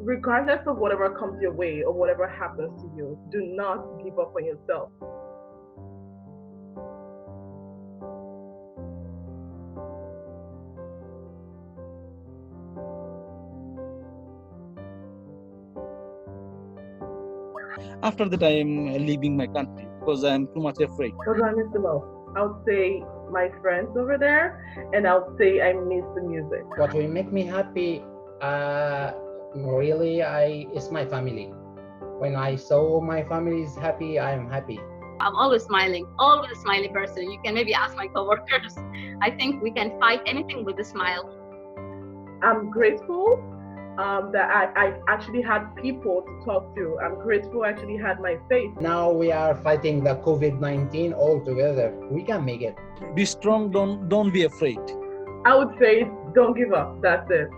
regardless of whatever comes your way or whatever happens to you, do not give up on yourself. After that, I am leaving my country because I am too much afraid. What do I miss the most? I would say my friends over there, and I would say I miss the music. What will make me happy, really, is my family. When I saw my family is happy, I am happy. I'm always smiling, always a smiley person. You can maybe ask my coworkers. I think we can fight anything with a smile. I'm grateful that I actually had people to talk to. I'm grateful I actually had my faith. Now we are fighting the COVID-19 all together. We can make it. Be strong, don't be afraid. I would say don't give up. That's it.